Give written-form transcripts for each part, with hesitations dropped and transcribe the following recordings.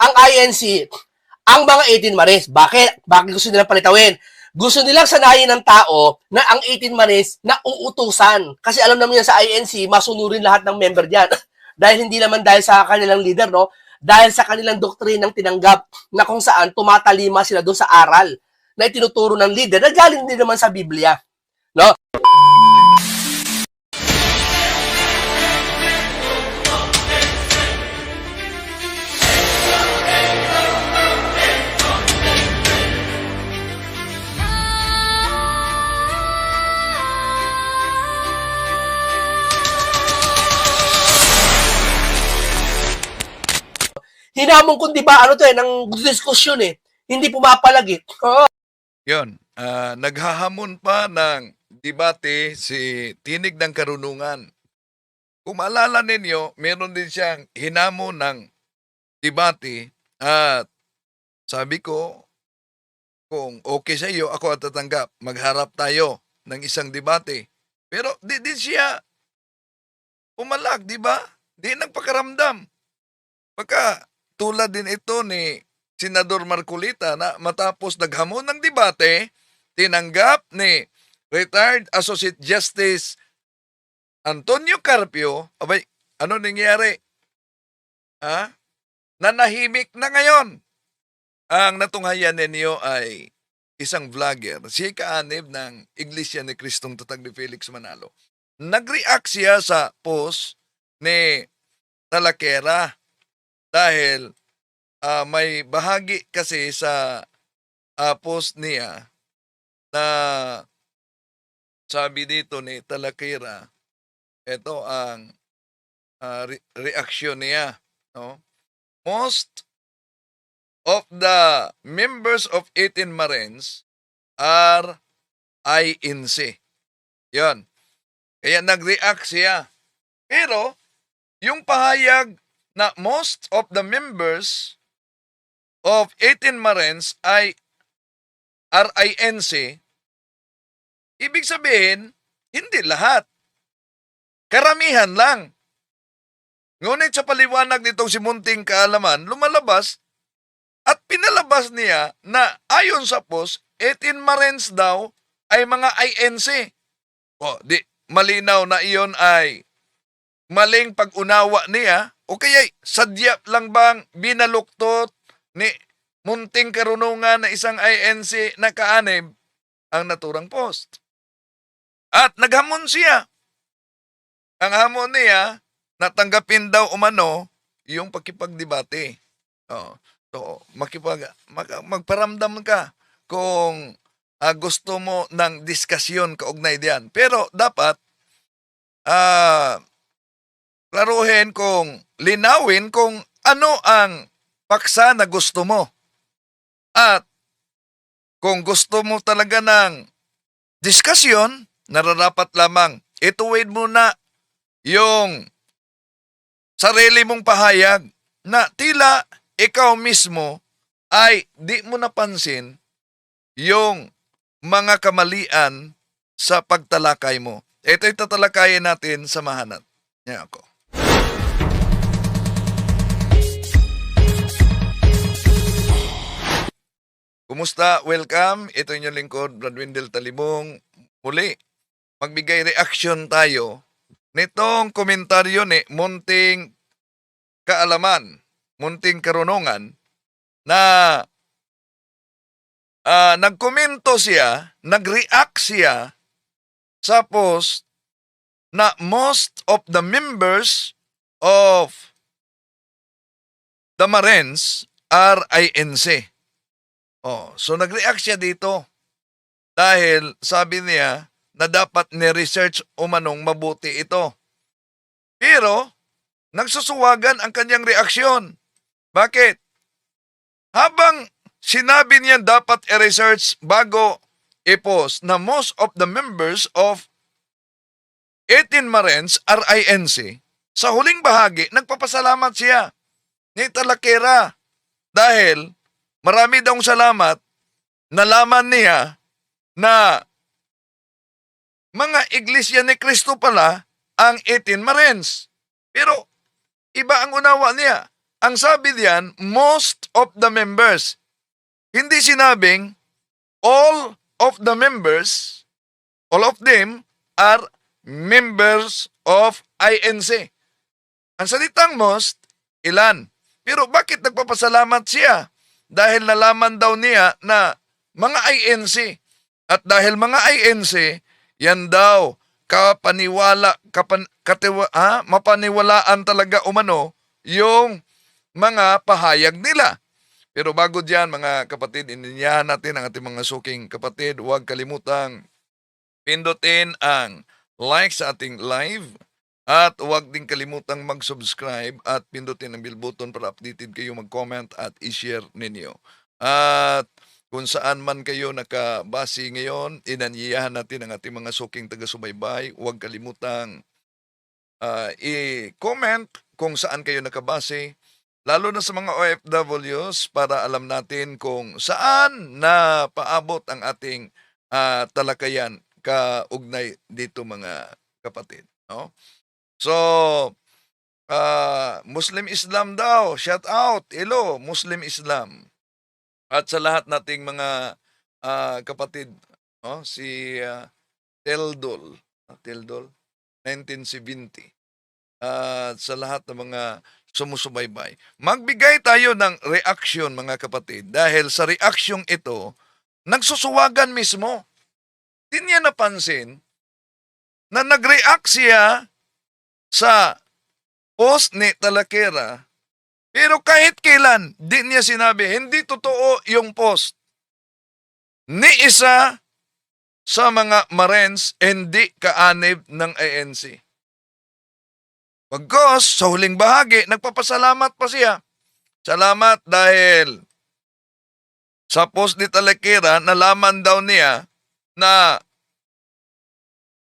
ang INC, ang mga 18 Maris. Bakit? Bakit gusto nilang palitawin? Gusto nilang sanayin ng tao na ang 18 Maris na uutusan. Kasi alam naman yan sa INC, masunurin lahat ng member diyan. Dahil hindi naman dahil sa kanilang leader, no? Dahil sa kanilang doktrinang tinanggap na kung saan tumatalima sila doon sa aral na itinuturo ng leader na galing din naman sa Biblia. No? Hinamon ko, di ba, ano to ng diskusyon Hindi pumapalag Oo. Yun, naghahamon pa ng debate si Tinig ng Karunungan. Kung maalala ninyo, meron din siyang hinamon ng debate at sabi ko, kung okay sa iyo, ako at tatanggap. Magharap tayo ng isang debate. Pero di din siya pumalag, di ba? Di nagpakaramdam. Pagka tulad din ito ni Senador Marcolita na matapos naghamon ng debate, tinanggap ni retired Associate Justice Antonio Carpio, abay, ano nangyari? Nanahimik na ngayon. Ang natunghayan ninyo ay isang vlogger, si kaanib ng Iglesia ni Kristong Tatag ni Felix Manalo. Nag-react siya sa post ni Talakera dahil may bahagi kasi sa post niya na sabi dito ni Talakera, ito ang reaction niya. No? Most of the members of 18 Marines are INC. Yon. Kaya nag-react siya. Pero, yung pahayag na most of the members of 18 Marines ay RINC, ibig sabihin, hindi lahat. Karamihan lang. Ngunit sa paliwanag nitong si Munting Kaalaman, lumalabas at pinalabas niya na ayon sa post, 18 Marines daw ay mga INC. O, di, malinaw na iyon ay maling pag-unawa niya o kaya sadya lang bang binaluktot ni Munting Karunungan na isang INC na kaanib ang naturang post. At naghamon siya. Ang hamon niya, natanggapin daw umano yung pakipagdebate. So, magparamdam ka kung gusto mo ng diskasyon kaugnay diyan. Pero dapat klaruhin linawin kung ano ang paksa na gusto mo. At kung gusto mo talaga ng diskasyon, nararapat lamang ituwid mo na yung sarili mong pahayag na tila ikaw mismo ay di mo napansin yung mga kamalian sa pagtalakay mo. Ito'y tatalakayin natin sa mahanat. Yan ako. Kumusta? Welcome. Ito yung lingkod, Brad Wendell Talibong. Muli, magbigay reaction tayo nitong komentaryo ni Munting Kaalaman, Munting Karunungan, na nagkomento siya, nag-react siya sa post na most of the members of the Marines are INC. So nag-react siya dito dahil sabi niya na dapat ni-research umanong mabuti ito. Pero, nagsusuwagan ang kanyang reaksyon. Bakit? Habang sinabi niya dapat i-research bago i-post na most of the members of 18 Marines are INC, sa huling bahagi, nagpapasalamat siya ni Talakera dahil marami daw salamat, nalaman niya na mga Iglesia ni Cristo pala ang 18 Marines. Pero iba ang unawa niya. ang sabi diyan, most of the members. Hindi sinabing all of the members, all of them are members of INC. Ang salitang most, ilan? Pero bakit nagpapasalamat siya? Dahil nalaman daw niya na mga INC. At dahil mga INC, yan daw mapaniwalaan talaga umano yung mga pahayag nila. Pero bago diyan mga kapatid, ininyahan natin ang ating mga suking kapatid. Huwag kalimutang pindutin ang like sa ating live at huwag din kalimutang mag-subscribe at pindutin ang bell button para updated kayo, mag-comment at i-share ninyo. At kung saan man kayo nakabase ngayon, inanyayahan natin ang ating mga suking taga-subaybay. Huwag kalimutang i-comment kung saan kayo nakabase, lalo na sa mga OFWs, para alam natin kung saan na paabot ang ating talakayan kaugnay dito mga kapatid. No? So, Muslim Islam daw, shout out, hello, Muslim Islam. At sa lahat nating mga kapatid, no? Si Teldol, 1970. At sa lahat ng mga sumusubaybay. Magbigay tayo ng reaksyon mga kapatid dahil sa reaksyon ito, nagsusuwagan mismo. Di niya napansin na nag-react siya sa post ni Talakera, pero kahit kailan, di niya sinabi, hindi totoo yung post ni isa sa mga Marines, hindi kaanib ng ANC. Pagkos, sa huling bahagi, nagpapasalamat pa siya. Salamat dahil sa post ni Talakera, nalaman daw niya na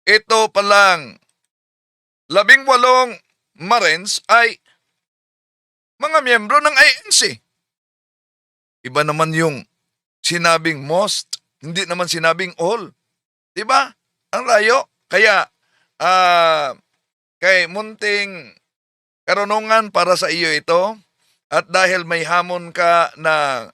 ito palang 18 Marines ay mga miyembro ng ANC. Iba naman yung sinabing most, hindi naman sinabing all. Diba? Ang layo. Kaya, kay munting karunungan para sa iyo ito, at dahil may hamon ka na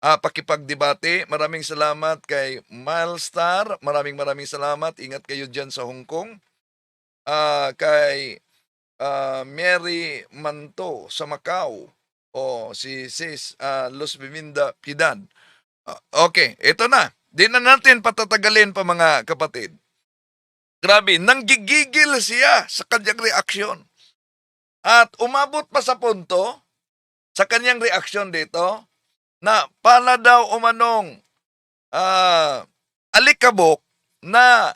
pakipagdebate, maraming salamat kay Milestar, maraming salamat, ingat kayo dyan sa Hong Kong. Kay Mary Manto sa Macau, o si Sis Luz Biminda Piedad. Okay, ito na. Di na natin patatagalin pa mga kapatid. Grabe, nanggigigil siya sa kanyang reaksyon. At umabot pa sa punto, sa kanyang reaksyon dito, na pala daw umanong alikabok na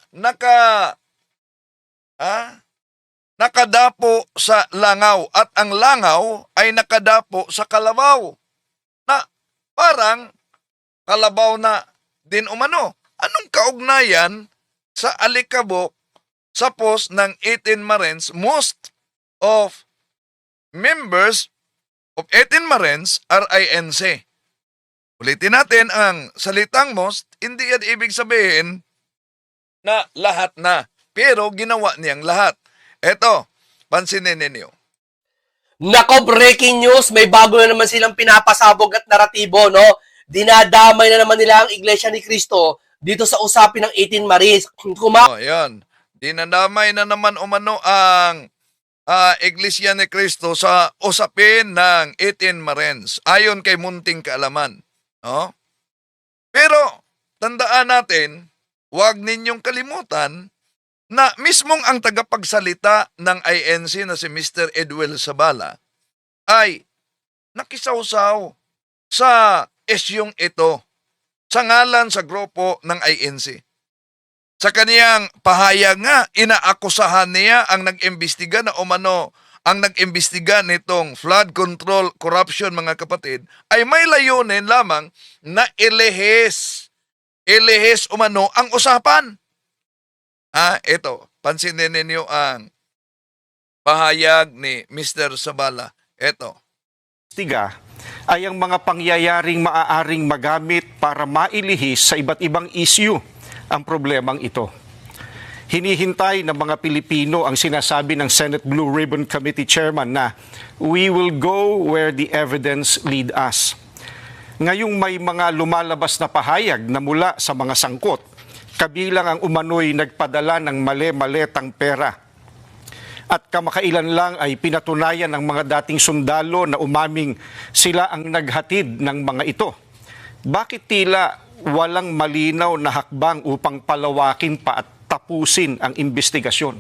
nakadapo sa langaw at ang langaw ay nakadapo sa kalabaw. Na parang kalabaw na din umano. Anong kaugnayan sa alikabok sa post ng 18 Marines? Most of members of 18 Marines are INC. Ulitin natin, ang salitang most, hindi yan ibig sabihin na lahat na. Pero ginawa niyang lahat. Eto, pansinin ninyo. Nako, breaking news, may bago na naman silang pinapasabog at naratibo, no? Dinadamay na naman nila ang Iglesia ni Cristo dito sa usapin ng 18 Marines. Yan. Dinadamay na naman umano ang Iglesia ni Cristo sa usapin ng 18 Marines, ayon kay munting kaalaman. No? Pero, tandaan natin, huwag ninyong kalimutan na mismong ang tagapagsalita ng INC na si Mr. Edwel Sabala ay nakisawsaw sa isyong ito sa ngalan sa grupo ng INC. Sa kaniyang pahayag nga, inaakusahan niya ang nag-imbestiga na umano, ang nag-imbestiga nitong flood control corruption mga kapatid, ay may layunin lamang na ilihis umano ang usapan. Ito, pansinin ninyo ang pahayag ni Mr. Sabala. Ito. Tiga ay ang mga pangyayaring maaaring magamit para mailihis sa iba't ibang issue ang problemang ito. hinihintay ng mga Pilipino ang sinasabi ng Senate Blue Ribbon Committee Chairman na we will go where the evidence lead us. Ngayong may mga lumalabas na pahayag na mula sa mga sangkot, kabilang ang umano'y nagpadala ng mali-maletang pera. At kamakailan lang ay pinatunayan ng mga dating sundalo na umaming sila ang naghatid ng mga ito. Bakit tila walang malinaw na hakbang upang palawakin pa at tapusin ang investigasyon?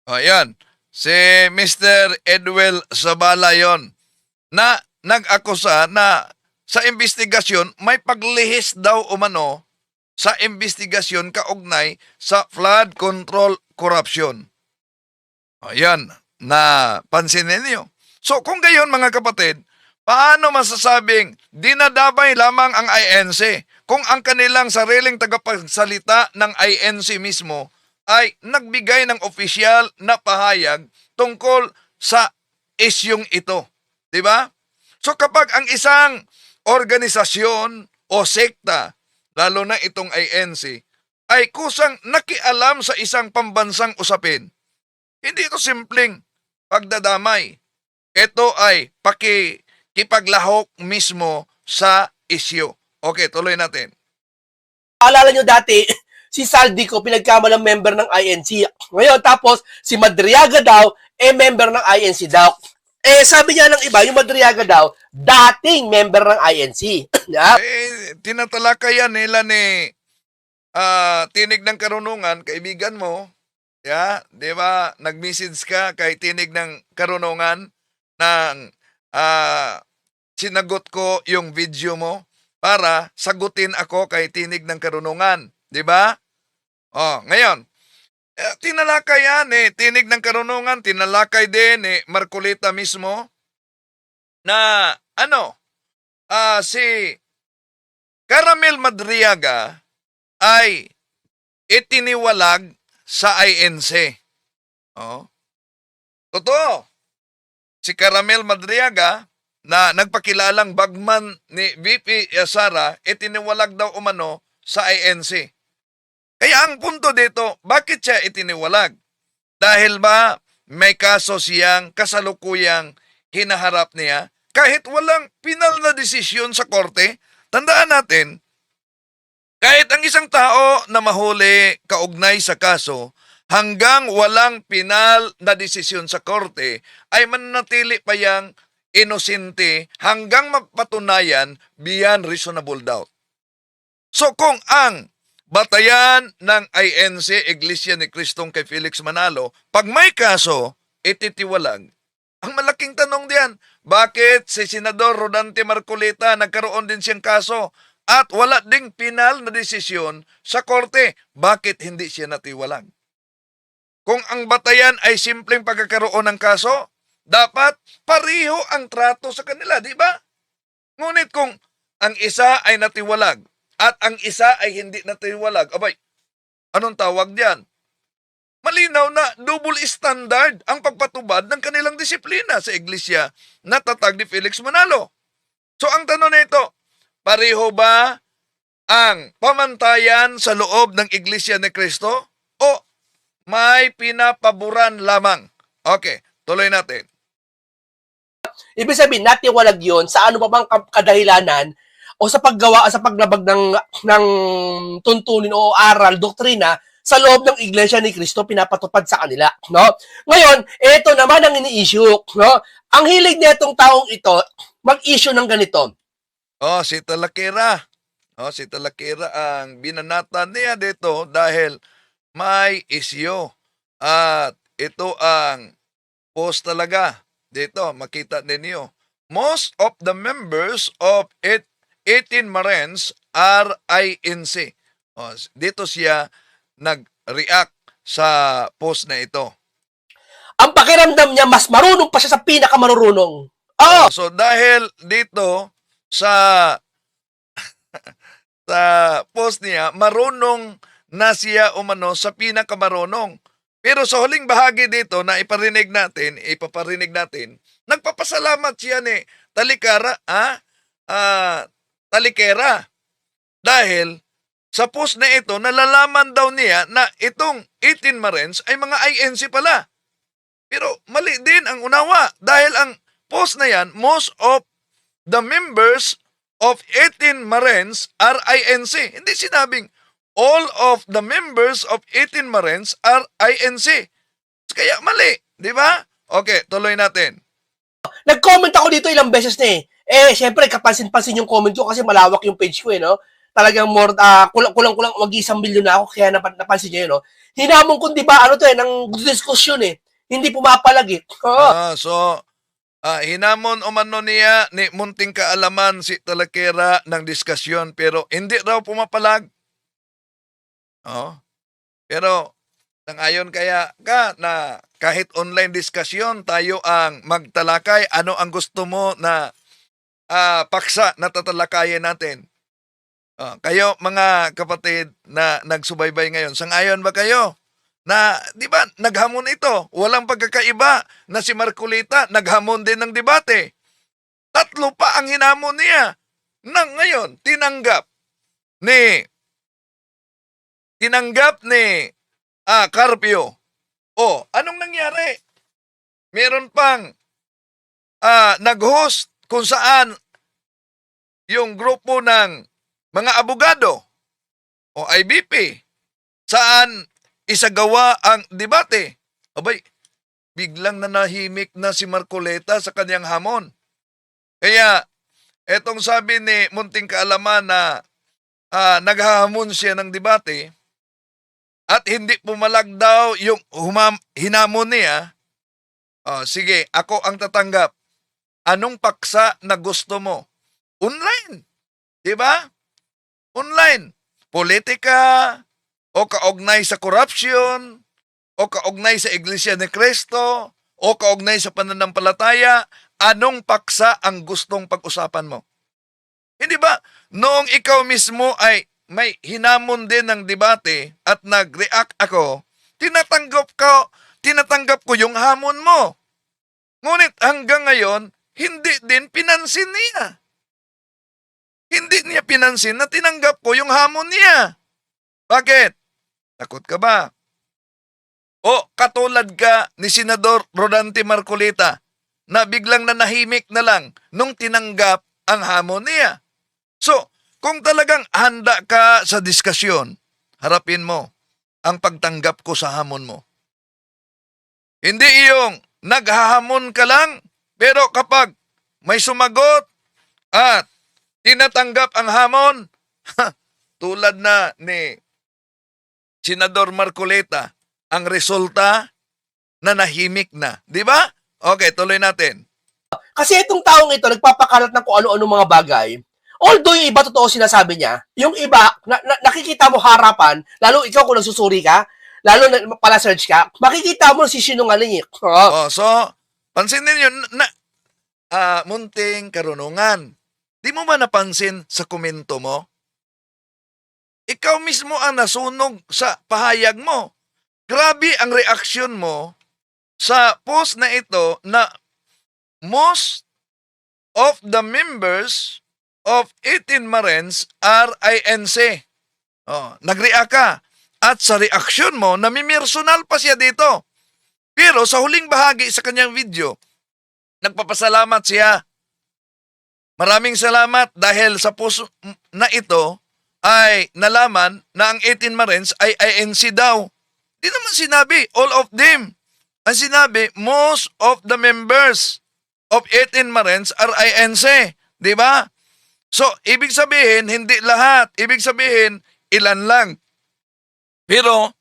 Ayan, si Mr. Edwel Zabala yon na nag-akusa na sa investigasyon may paglihis daw umano sa investigasyon kaugnay sa flood control corruption. Ayan, na pansinin niyo. So kung gayon mga kapatid, paano masasabing dinadabay lamang ang INC kung ang kanilang sariling tagapagsalita ng INC mismo ay nagbigay ng opisyal na pahayag tungkol sa isyung ito. Di ba? So kapag ang isang organisasyon o sekta, lalo na itong INC, ay kusang nakialam sa isang pambansang usapin, hindi ito simpleng pagdadamay. Ito ay pakikipaglahok mismo sa isyu. Okay, tuloy natin. Alala nyo dati, si Saldico pinagkamalang member ng INC. Ngayon, tapos si Madriaga daw, member ng INC daw. Sabi niya ng iba, yung Madriaga daw, dating member ng INC. Tinatalakayan nila ni Tinig ng Karunungan, kaibigan mo, di ba, nag-message ka kay Tinig ng Karunungan ng sinagot ko yung video mo para sagutin ako kay Tinig ng Karunungan, di ba? Ngayon, tinalakay yan Tinig ng Karunungan, tinalakay din Marcolita mismo na si Caramel Madriaga ay itiniwalag sa INC. Totoo. Si Caramel Madriaga na nagpakilalang bagman ni VP Sara, itiniwalag daw umano sa INC. Kaya ang punto dito, bakit siya itiniwalag? Dahil ba may kaso siyang kasalukuyang hinaharap niya kahit walang pinal na desisyon sa korte? Tandaan natin, kahit ang isang tao na mahuli kaugnay sa kaso, hanggang walang pinal na desisyon sa korte, ay mananatili pa yang inosente hanggang mapatunayan beyond reasonable doubt. So kung ang batayan ng INC, Iglesia ni Cristong kay Felix Manalo, pag may kaso, ititiwalag. Ang malaking tanong diyan, bakit si Senador Rodante Marcolita nagkaroon din siyang kaso at wala ding pinal na desisyon sa korte? Bakit hindi siya natiwalag? Kung ang batayan ay simpleng pagkakaroon ng kaso, dapat pariho ang trato sa kanila, di ba? Ngunit kung ang isa ay natiwalag at ang isa ay hindi natiwalag, abay, anong tawag diyan? Malinaw na double standard ang pagpatubad ng kanilang disiplina sa iglesia na tatag ni Felix Manalo. So ang tanong nito, pareho ba ang pamantayan sa loob ng Iglesia ni Cristo o may pinapaboran lamang? Okay, tuloy natin. Ibig sabihin, natiwalag yun sa ano pa bang kadahilanan o sa paggawa, sa paglabag ng tuntunin o aral, doktrina sa loob ng Iglesia ni Cristo pinapatupad sa kanila, no? Ngayon, ito naman ang ini-issue, no? Ang hilig nitong taong ito mag-issue ng ganito. Si Talakera. Si Talakera ang binanatan niya dito dahil may isyo. At ito ang post talaga. Dito, makita ninyo. Most of the members of 18 Marines are INC. Dito siya nag-react sa post na ito. Ang pakiramdam niya, mas marunong pa siya sa pinakamarunong. So dahil dito sa sa post niya, marunong na siya umano sa pinakamarunong. Pero sa huling bahagi dito na ipaparinig natin, nagpapasalamat siya ni Talikera, Talikera. Dahil sa post na ito, nalalaman daw niya na itong 18 Marines ay mga INC pala. Pero mali din ang unawa dahil ang post na yan, most of the members of 18 Marines are INC. Hindi sinabing all of the members of 18 Marines are INC. Kaya mali, di ba? Okay, tuloy natin. Nag-comment ako dito ilang beses na eh. Syempre, kapansin-pansin yung comment ko kasi malawak yung page ko eh, no? Talagang more, kulang-kulang mag-1 milyon na ako, kaya napansin nyo yun, no? Hinamon ko, di ba, ano to eh, ng diskusyon eh. Hindi pumapalag eh. Oo. Hinamon umano niya ni munting kaalaman si Talakera ng diskusyon pero hindi raw pumapalag. Oh. Pero sangayon kaya ka na kahit online diskusyon tayo ang magtalakay ano ang gusto mo na paksa na tatalakayin natin. Kayo mga kapatid na nagsubaybay ngayon, sangayon ba kayo? Na, di ba, naghamon ito. Walang pagkakaiba na si Marcolita naghamon din ng debate. 3 pa ang hinamon niya. Nang ngayon, tinanggap ni Carpio. Anong nangyari? Meron pang nag-host kung saan yung grupo ng mga abogado o IBP saan isagawa ang debate. Abay, biglang nanahimik na si Marcoleta sa kanyang hamon. Kaya, etong sabi ni munting kaalaman na naghahamon siya ng debate at hindi pumalag daw yung hinamon niya, sige, ako ang tatanggap. Anong paksa na gusto mo? Online. Diba? Online. Politika, o kaugnay sa corruption, o kaugnay sa Iglesia ni Cristo, o kaugnay sa pananampalataya, anong paksa ang gustong pag-usapan mo? Hindi ba, noong ikaw mismo ay may hinamon din ng debate at nag-react ako, tinatanggap ko yung hamon mo. Ngunit hanggang ngayon, hindi din pinansin niya. Hindi niya pinansin na tinanggap ko yung hamon niya. Bakit? Takot ka ba? O katulad ka ni Senador Rodante Marcolita na biglang nanahimik na lang nung tinanggap ang hamon niya. So, kung talagang handa ka sa diskusyon, harapin mo ang pagtanggap ko sa hamon mo. Hindi yung naghahamon ka lang, pero kapag may sumagot at tinatanggap ang hamon, tulad na ni Senador Marcoleta, ang resulta na nahimik na. Di ba? Okay, tuloy natin. Kasi itong taong ito, nagpapakalat ng kung ano-ano mga bagay. Although yung iba totoo sinasabi niya, yung iba, nakikita mo harapan, lalo ikaw kung nagsusuri ka, lalo na pala search ka, makikita mo si sinungaling eh. So, pansinin nyo, munting karunungan. Di mo ba napansin sa komento mo? Ikaw mismo ang nasunog sa pahayag mo. Grabe ang reaksyon mo sa post na ito na most of the members of 18 Marines are INC. Nag-react ka. At sa reaksyon mo, namimersonal pa siya dito. Pero sa huling bahagi sa kanyang video, nagpapasalamat siya. Maraming salamat dahil sa post na ito ay nalaman na ang 18 Marines ay INC daw. Di naman sinabi all of them. Ang sinabi, most of the members of 18 Marines are INC. Di ba? So, ibig sabihin, hindi lahat. Ibig sabihin, ilan lang. Pero,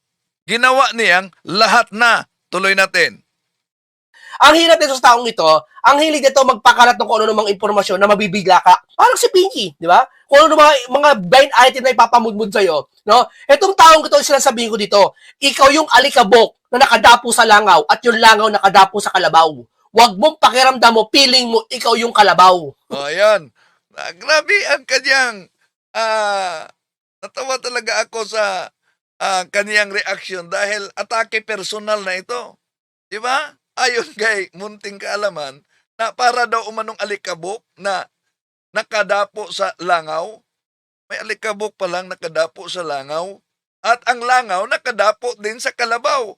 ginawa niyang lahat na. Tuloy natin. Ang hirap nito sa taong ito, ang hilig nito magpakalat ng kung ano namang impormasyon na mabibigla ka. Parang si Pinky, di ba? Kung ano mga blind item na ipapamudmud sa'yo. No? Itong taong ito, sinasabihin ko dito, ikaw yung alikabok na nakadapo sa langaw at yung langaw nakadapo sa kalabaw. Huwag mong pakiramdam mo, feeling mo, ikaw yung kalabaw. Ayan. Grabe ang kanyang, natawa talaga ako sa kanyang reaksyon dahil atake personal na ito. Di ba? Ayon kay munting kaalaman na para daw umanong alikabok na nakadapo sa langaw. May alikabok pa lang nakadapo sa langaw at ang langaw nakadapo din sa kalabaw.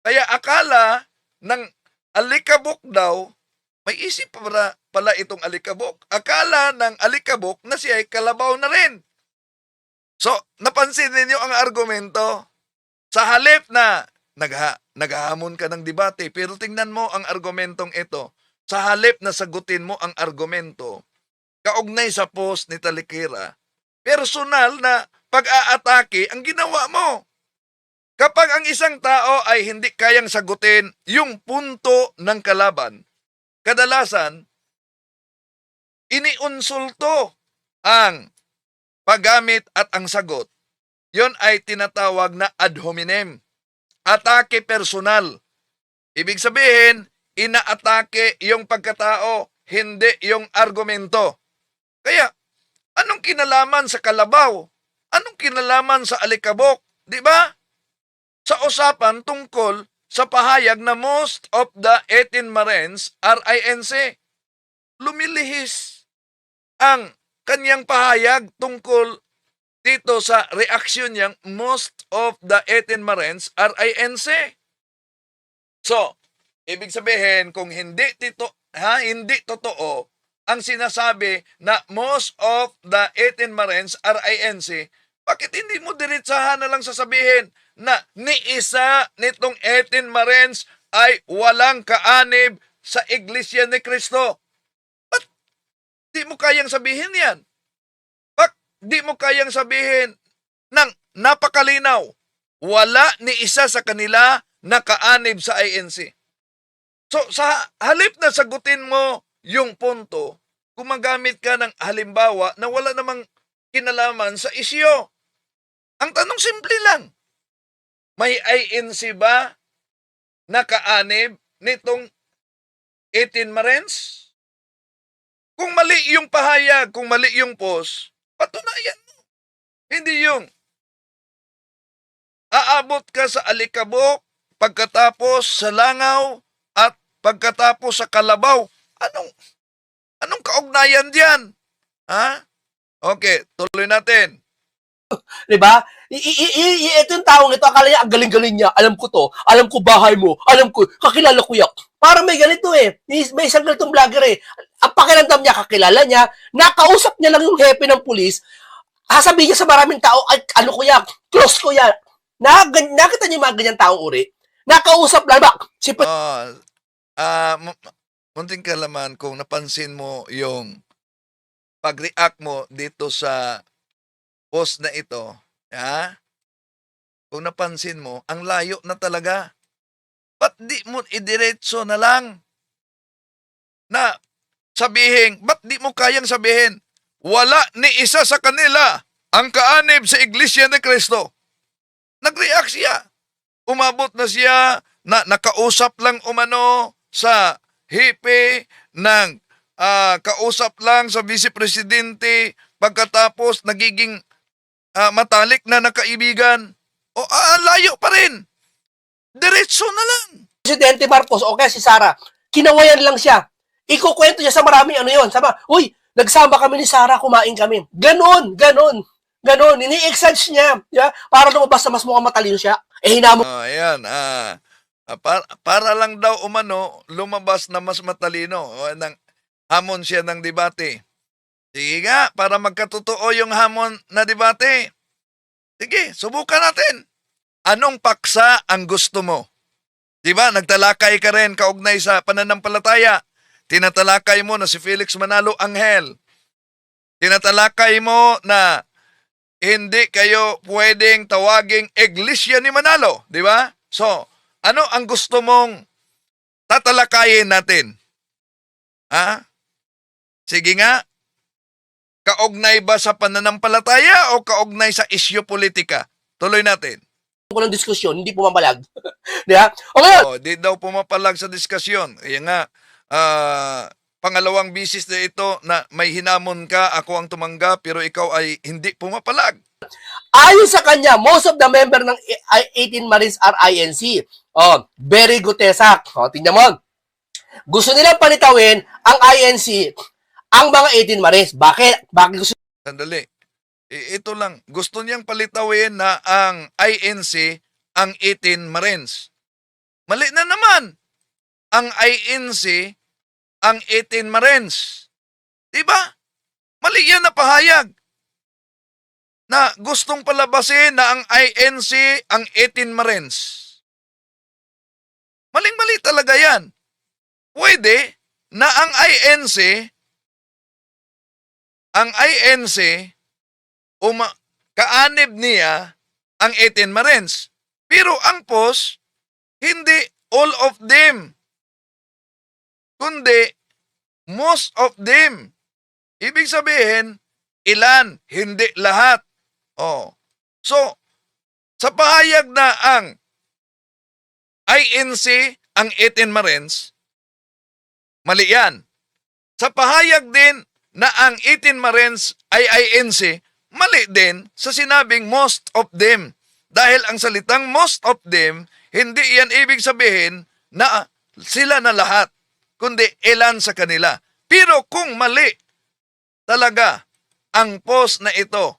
Kaya akala ng alikabok daw, may isip pala itong alikabok. Akala ng alikabok na siya ay kalabaw na rin. So, napansin ninyo ang argumento? Sa halip na naghahamon ka ng debate, pero tingnan mo ang argumentong ito. Sa halip na sagutin mo ang argumento, kaugnay sa post ni Talikira, personal na pag-aatake ang ginawa mo. Kapag ang isang tao ay hindi kayang sagutin yung punto ng kalaban, kadalasan, iniunsulto ang paggamit at ang sagot. Yon ay tinatawag na ad hominem. Atake personal. Ibig sabihin, inaatake yung pagkatao, hindi yung argumento. Kaya, anong kinalaman sa kalabaw? Anong kinalaman sa alikabok? Di ba? Sa usapan tungkol sa pahayag na most of the 18 Marines are INC. Lumilihis ang kanyang pahayag tungkol dito sa reaksyon niyang most of the 18 Marines are INC. So, ibig sabihin kung hindi totoo ang sinasabi na most of the 18 Marines are INC, bakit hindi mo diretsahan na lang sasabihin na ni isa nitong 18 Marines ay walang kaanib sa Iglesia ni Cristo? Ba't di mo kayang sabihin yan? Di mo kayang sabihin ng napakalinaw, wala ni isa sa kanila na kaanib sa INC. So, sa halip na sagutin mo yung punto, gumagamit ka ng halimbawa na wala namang kinalaman sa isyo. Ang tanong simple lang, may INC ba na kaanib nitong 18 Marines? Kung mali yung pahayag, kung mali yung post, patunayan mo. Hindi yung aabot ka sa alikabok, pagkatapos sa langaw, at pagkatapos sa kalabaw. Anong kaugnayan diyan? Ha? Okay, tuloy natin. Di ba? Ito yung taong ito, akala niya, ang galing-galing niya. Alam ko to. Alam ko bahay mo. Alam ko, kakilala ko yan. Parang may ganito eh. May isang ganitong vlogger eh. Ang pakiramdam niya, kakilala niya, nakausap niya lang yung hepe ng pulis, sasabihin niya sa maraming tao, ay, ano ko yan, close ko yan. Nakita niyo yung mga ganyang taong uri? Nakausap lang ba? Munting kalaman kung napansin mo yung pag-react mo dito sa post na ito, ha? Kung napansin mo, ang layo na talaga. Ba't di mo idiretso na lang? Na sabihin, ba't di mo kayang sabihin, wala ni isa sa kanila ang kaanib sa Iglesia ni Cristo? Nag-react siya. Umabot na siya na nakausap lang umano sa hepe ng kausap lang sa Vice Presidente, pagkatapos nagiging matalik na nakaibigan. O layo pa rin. Diretso na lang. Presidente Marcos o kaya si Sara, kinawayan lang siya. Ikukwento niya sa maraming ano yun. Sabi, uy, nagsama kami ni Sara, kumain kami. Ganon. Ini-exage niya. Yeah? Para lumabas na mas mukhang matalino siya. Hinamon. Ayan. Para lang daw umano, lumabas na mas matalino. Hamon siya ng debate. Sige nga, para magkatotoo yung hamon na debate. Sige, subukan natin. Anong paksa ang gusto mo? Diba, nagtalakay ka rin kaugnay sa pananampalataya. Tinatalakay mo na si Felix Manalo Angel. Tinatalakay mo na hindi kayo pwedeng tawaging Iglesia ni Manalo. Di ba? So, ano ang gusto mong tatalakayin natin? Ha? Sige nga. Kaugnay ba sa pananampalataya o kaugnay sa isyu politika? Tuloy natin. ko ng diskusyon, hindi pumapalag. Di ba? O ngayon, Di daw pumapalag sa diskusyon. Kaya nga, pangalawang bisis na ito na may hinamon ka, ako ang tumanggap, pero ikaw ay hindi pumapalag. ayon sa kanya, most of the member ng 18 Marines are INC. Very good, Tesak. Tingnan mo. Gusto nilang palitawin ang INC, ang mga 18 Marines. Bakit gusto Sandali. Ito lang, gusto niyang palitawin na ang INC ang 18 Marines. Mali na naman. Ang INC ang 18 Marines. Diba? Mali yan na pahayag na gustong palabasin na ang INC ang 18 Marines. Maling-mali talaga yan. Pwede na ang INC, kaanib niya ang 18 Marines. Pero ang POS, hindi all of them, kundi most of them. Ibig sabihin, ilan, hindi lahat. Oh. So, sa pahayag na ang INC ang 18 Marines, mali yan. Sa pahayag din na ang 18 Marines ay INC, mali din sa sinabing most of them. Dahil ang salitang most of them, hindi yan ibig sabihin na sila na lahat, kundi ilan sa kanila. Pero kung mali talaga ang post na ito,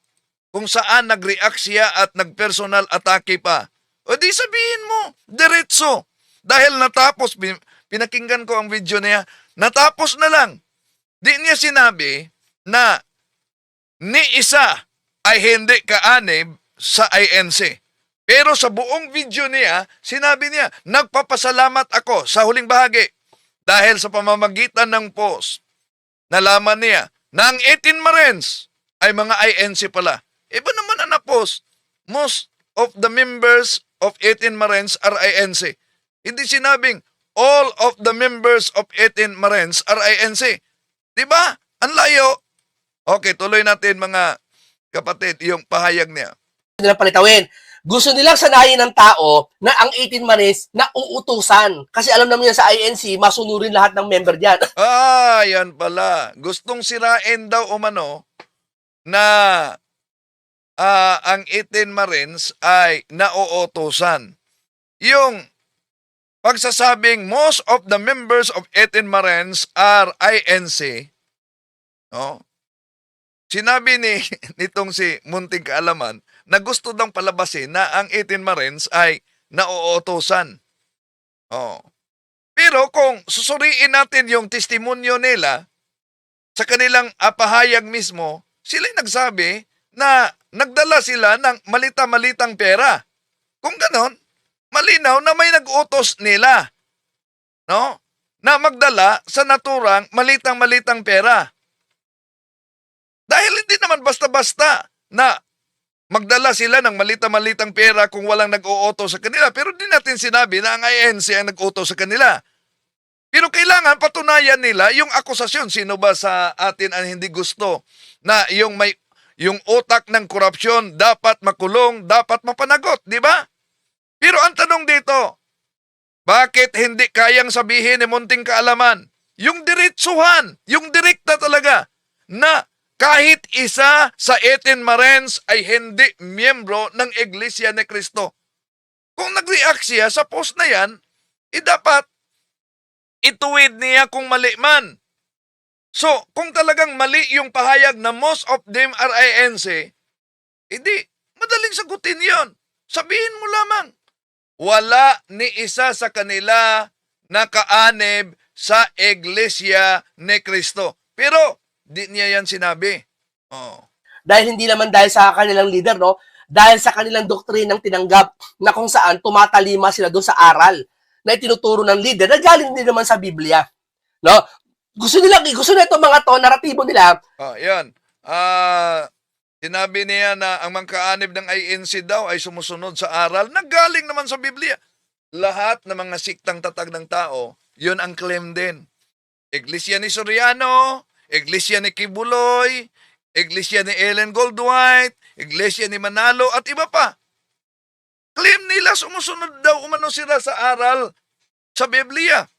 kung saan nag-react siya at nag-personal atake pa, o di sabihin mo, diretso. Dahil natapos, pinakinggan ko ang video niya, natapos na lang. Di niya sinabi na ni isa ay hindi kaanib sa INC. Pero sa buong video niya, sinabi niya, nagpapasalamat ako sa huling bahagi dahil sa pamamagitan ng post, nalaman niya na ang 18 Marines ay mga INC pala. Iba naman ang na-post. Most of the members of 18 Marines are INC. Hindi sinabing all of the members of 18 Marines are INC. Diba? Ang layo. Okay, tuloy natin mga kapatid, yung pahayag niya. Nilang palitawin. Gusto nilang sanayin ng tao na ang 18 Marines na uutusan. Kasi alam naman yan sa INC, masunurin lahat ng member diyan. Yan pala. Gustong sirain daw umano na ang 18 Marines ay nauutusan. Yung pagsasabing most of the members of 18 Marines are INC, no? Sinabi nitong si Munting Kaalaman na gusto daw palabasin na ang 18 Marines ay nauutusan. Oh. Pero kung susuriin natin yung testimonyo nila sa kanilang pahayag mismo, sila'y nagsabi na nagdala sila ng malita-malitang pera. Kung ganon, malinaw na may nag-utos nila, no? Na magdala sa naturang malitang-malitang pera. Dahil hindi naman basta-basta na magdala sila ng malita-malitang pera kung walang nag-uutos sa kanila. Pero di natin sinabi na ang INC ang nag-utos sa kanila. Pero kailangan patunayan nila yung akusasyon. Sino ba sa atin ang hindi gusto na yung utak ng korupsyon dapat makulong, dapat mapanagot, di ba? Pero ang tanong dito, bakit hindi kayang sabihin ni Munting Kaalaman yung diretsuhan, yung direkta talaga na kahit isa sa 18 Marines ay hindi miyembro ng Iglesia ni Cristo? Kung nag-react siya sa post na yan, dapat ituwid niya kung mali man. So, kung talagang mali yung pahayag na most of them are INC, madaling sagutin yon. Sabihin mo lamang, wala ni isa sa kanila na kaanib sa Iglesia ni Cristo. Pero, di niya yan sinabi. Oh. Dahil hindi naman dahil sa kanilang leader, no? Dahil sa kanilang doktrinang tinanggap na kung saan tumatalima sila doon sa aral na itinuturo ng leader na galing din naman sa Biblia. No? Gusto na itong mga to, naratibo nila. Yan. Sinabi niya na ang mga kaanib ng INC daw ay sumusunod sa aral na galing naman sa Biblia. Lahat ng mga siktang tatag ng tao, yun ang claim din. Iglesia ni Soriano, Iglesia ni Kibuloy, Iglesia ni Ellen Goldwhite, Iglesia ni Manalo at iba pa. Claim nila sumusunod daw umano sila sa aral sa Biblia.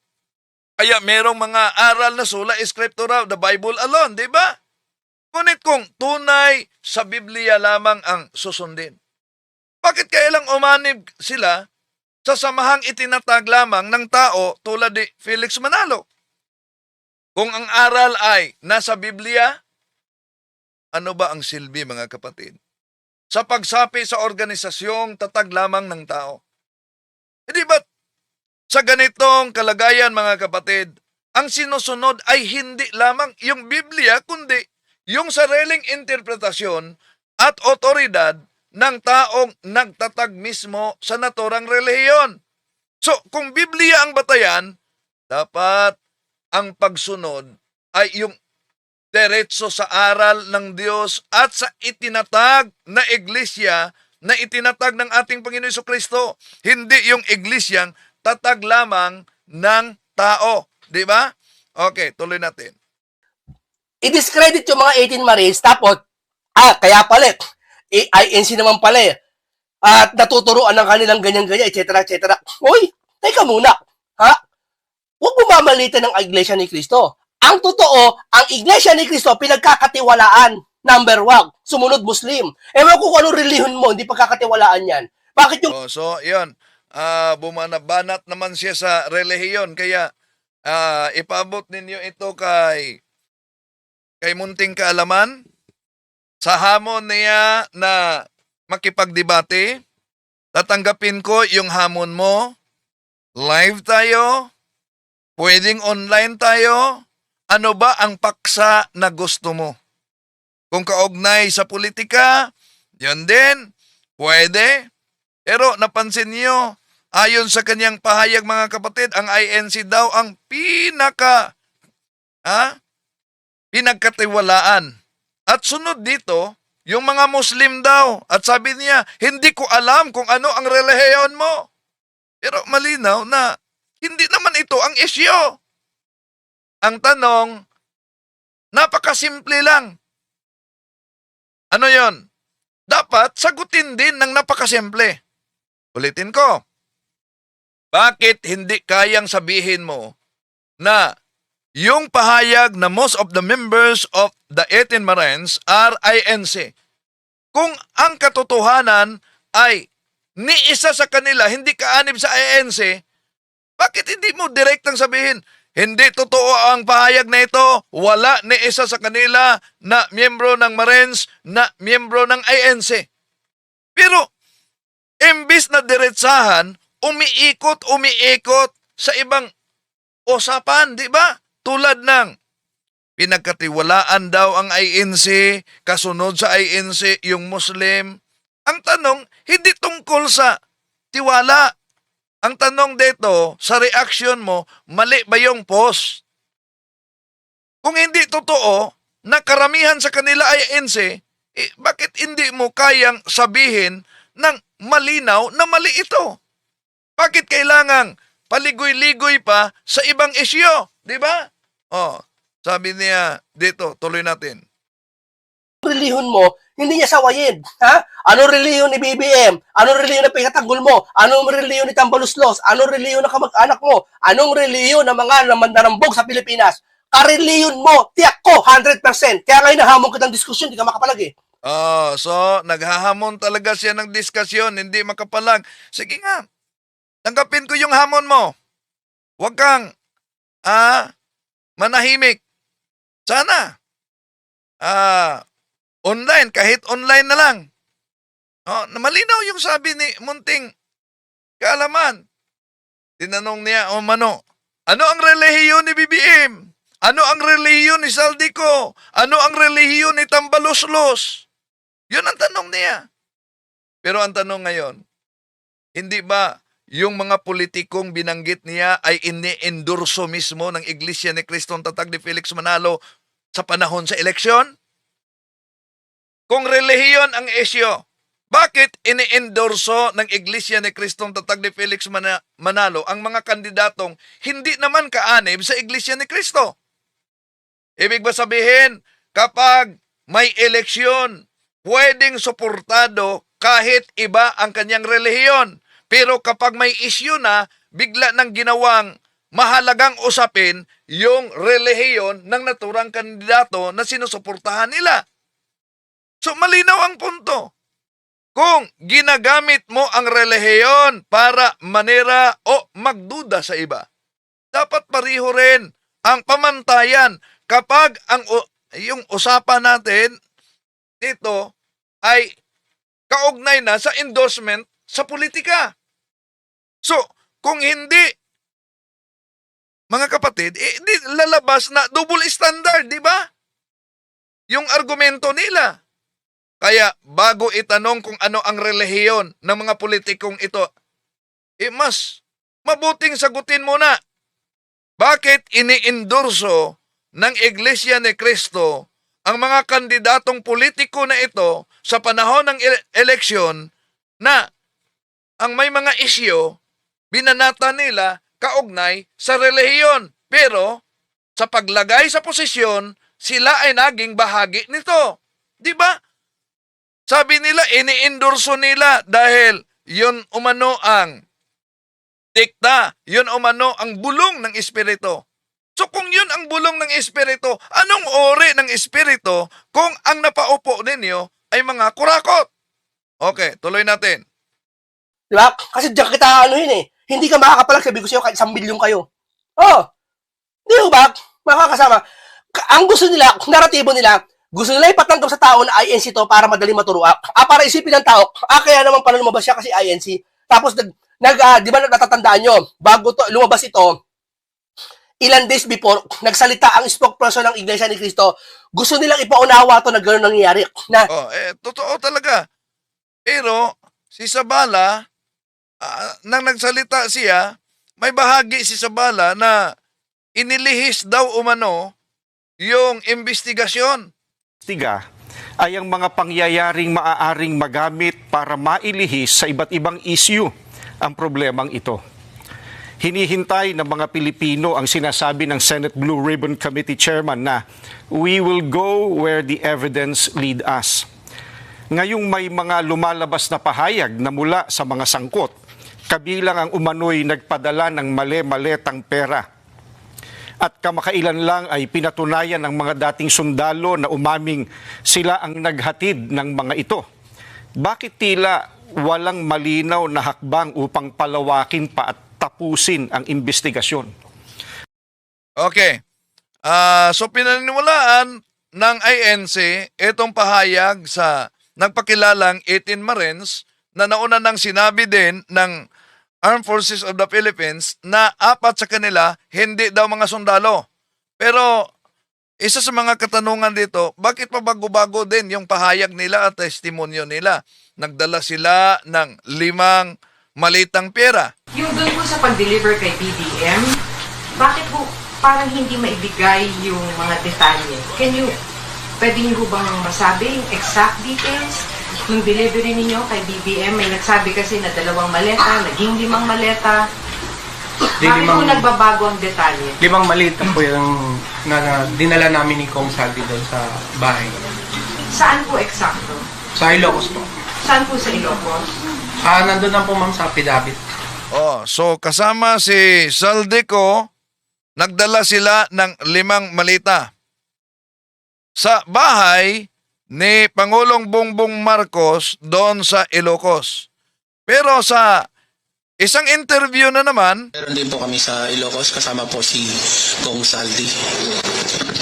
Kaya merong mga aral na sola scriptura, the Bible alone, di ba? Ngunit kung tunay sa Biblia lamang ang susundin, bakit kailang umanib sila sa samahang itinatag lamang ng tao tulad ni Felix Manalo? Kung ang aral ay nasa Biblia, Ano ba ang silbi, mga kapatid? Sa pagsapi sa organisasyong tatag lamang ng tao. Hindi ba sa ganitong kalagayan, mga kapatid, ang sinusunod ay hindi lamang yung Biblia, kundi yung sariling interpretasyon at otoridad ng taong nagtatag mismo sa naturang relihiyon. So, kung Biblia ang batayan, dapat ang pagsunod ay yung diretso sa aral ng Diyos at sa itinatag na iglesia na itinatag ng ating Panginoon Jesucristo. Hindi yung iglesyang tatag lamang ng tao. Di ba? Okay, tuloy natin. I-discredit yung mga 18 Marines, tapos, kaya pala, INC naman pala at natuturuan ng kanilang ganyan-ganyan, etc. etc. Uy, teka muna. Ha? Huwag mo mamalitan ng Iglesia ni Cristo. Ang totoo, ang Iglesia ni Cristo, pinagkakatiwalaan. Number 1, sumunod Muslim. Ewan ko kung anong relihiyon mo, hindi pagkakatiwalaan yan. Bakit yung So, yun. Bumanabanat naman siya sa relihiyon. Kaya, ipaabot ninyo ito kay Munting Kaalaman. Sa hamon niya na makipagdebate, tatanggapin ko yung hamon mo. Live tayo. Pwedeng online tayo. Ano ba ang paksa na gusto mo? Kung kaugnay sa politika, yun din, pwede. Pero napansin niyo, ayon sa kanyang pahayag, mga kapatid, ang INC daw ang pinagkatiwalaan. At sunod dito, yung mga Muslim daw. At sabi niya, hindi ko alam kung ano ang relihiyon mo. Pero malinaw na hindi naman ito ang isyu. Ang tanong, napakasimple lang. Ano yon? Dapat sagutin din ng napakasimple. Ulitin ko. Bakit hindi kayang sabihin mo na yung pahayag na most of the members of the 18 Marines are INC? Kung ang katotohanan ay ni isa sa kanila hindi kaanib sa INC, bakit hindi mo direktang sabihin, hindi totoo ang pahayag na ito, wala ni isa sa kanila na miyembro ng Marines na miyembro ng INC. Pero, imbis na diretsahan, umiikot sa ibang usapan, di ba? Tulad ng pinagkatiwalaan daw ang INC, kasunod sa INC yung Muslim. Ang tanong, hindi tungkol sa tiwala. Ang tanong dito, sa reaction mo, mali ba yung post? Kung hindi totoo, na karamihan sa kanila ay INC, bakit hindi mo kayang sabihin ng malinaw na mali ito? Bakit kailangang paligoy-ligoy pa sa ibang isyu? Di ba? Sabi niya dito, tuloy natin. relihiyon mo, hindi niya sawayin. Ha? Anong relihiyon ni BBM? Anong relihiyon na pinatatanggol mo? Anong relihiyon ni Tambaluslos? Anong relihiyon na kamag-anak mo? Anong relihiyon ng mga namandarambog sa Pilipinas? Karelihiyon mo, tiyak ko, 100%. Kaya ngayon nahamon kitang diskusyon, di ka makapalag So naghahamon talaga siya ng diskusyon, hindi makapalag. Sige nga, tanggapin ko yung hamon mo. Huwag kang, manahimik. Sana, online, kahit online na lang. Malinaw yung sabi ni Munting Kaalaman. Tinanong niya, Mano, ano ang relihiyon ni BBM? Ano ang relihiyon ni Saldico? Ano ang relihiyon ni Tambaluslos? Yun ang tanong niya. Pero ang tanong ngayon, hindi ba yung mga politikong binanggit niya ay ini-endorso mismo ng Iglesia ni Cristong Tatag ni Felix Manalo sa panahon sa eleksyon? Kung relihiyon ang isyo, bakit ini-endorso ng Iglesia ni Cristong Tatag ni Felix Manalo ang mga kandidatong hindi naman kaanib sa Iglesia ni Cristo? Ibig ba sabihin, kapag may eleksyon, pwedeng suportado kahit iba ang kanyang relihiyon. Pero kapag may issue na, bigla nang ginawang mahalagang usapin yung relihiyon ng naturang kandidato na sinusuportahan nila. So malinaw ang punto. Kung ginagamit mo ang relihiyon para manira o magduda sa iba, dapat pareho rin ang pamantayan kapag yung usapan natin nito ay kaugnay na sa endorsement sa politika. So, kung hindi, mga kapatid, di lalabas na double standard, di ba? Yung argumento nila. Kaya bago itanong kung ano ang relihiyon ng mga politikong ito, mas mabuting sagutin muna. Bakit iniendorso ng Iglesia ni Cristo ang mga kandidatong politiko na ito sa panahon ng eleksyon na ang may mga isyu, binanata nila kaugnay sa relihiyon. Pero sa paglagay sa posisyon, sila ay naging bahagi nito. Di ba? Sabi nila, iniendorso nila dahil yun umano ang dikta, yun umano ang bulong ng Espiritu. So kung yun ang bulong ng Espiritu, anong ori ng Espiritu kung ang napaupo ninyo ay mga kurakot? Okay, tuloy natin. Diba? Kasi diyan kita hindi ka makakapalag, sabi ko sa'yo, kahit 1 milyon kayo. Oh, di ba? Makakasama. Ang gusto nila, naratibo nila, gusto nila ipatanggap sa tao na INC to para madali maturuan. Para isipin ng tao, kaya naman pala lumabas siya kasi INC. Tapos, di ba natatandaan nyo, bago to, lumabas ito, ilan days before, nagsalita ang spokesperson ng Iglesia ni Cristo, gusto nilang ipaunawa to na gano'n nangyayari. Na, Totoo talaga. Pero, si Sabala, nang nagsalita siya, may bahagi si Sabala na inilihis daw umano yung investigasyon. Tiga ay ang mga pangyayaring maaaring magamit para mailihis sa iba't ibang issue ang problemang ito. Hinihintay ng mga Pilipino ang sinasabi ng Senate Blue Ribbon Committee Chairman na we will go where the evidence lead us. Ngayong may mga lumalabas na pahayag na mula sa mga sangkot, kabilang ang umano'y nagpadala ng mali-maletang pera. At kamakailan lang ay pinatunayan ng mga dating sundalo na umaming sila ang naghatid ng mga ito. Bakit tila walang malinaw na hakbang upang palawakin pa at tapusin ang investigasyon? Okay. So pinaniniwalaan ng INC itong pahayag sa nagpakilalang 18 Marines na nauna nang sinabi din ng Armed Forces of the Philippines na 4 sa kanila hindi daw mga sundalo. Pero isa sa mga katanungan dito, bakit pa bago-bago din yung pahayag nila at testimonyo nila? Nagdala sila ng 5 malitang pera. Yung doon po sa pag-deliver kay BBM, bakit po parang hindi maibigay yung mga detalye? Pwede niyo bang masabi yung exact details? Nung delivery ninyo kay BBM, may nagsabi kasi na 2 maleta, naging 5 maleta. Bakit po nagbabago ang detalye? 5 malita po yung dinala namin ni Kong Saldi doon sa bahay. Saan po eksakto? Sa Ilocos po. Saan po sa Ilocos? Nandun lang po ma'am sa Pidabit. So kasama si Saldico, nagdala sila ng 5 malita. Sa bahay ni Pangulong Bongbong Marcos doon sa Ilocos. Pero sa isang interview na naman, Meron din po kami sa Ilocos, kasama po si Kong Saldi.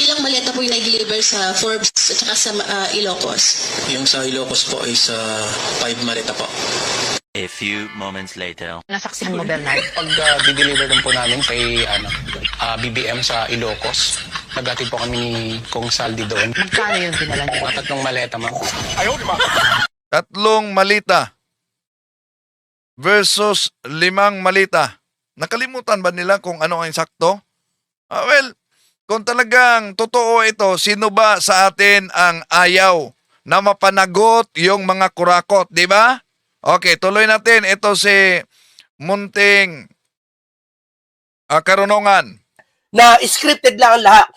Ilang maleta po yung nag-deliver sa Forbes at saka sa Ilocos? Yung sa Ilocos po is 5 maleta po. A few moments later. Nasaksihan mo, Bernard? Pag di-deliver din po namin kay BBM sa Ilocos, naghatid po kami ni Kong Saldi doon. Magkano yung dinala niyo? Mga 3 maleta, ma'am. 3 malita versus 5 malita. Nakalimutan ba nila kung ano ang sakto? Well, kung talagang totoo ito, sino ba sa atin ang ayaw na mapanagot yung mga kurakot, di ba? Okay, tuloy natin. Ito si Munting Karunungan. na scripted lang ang lahat.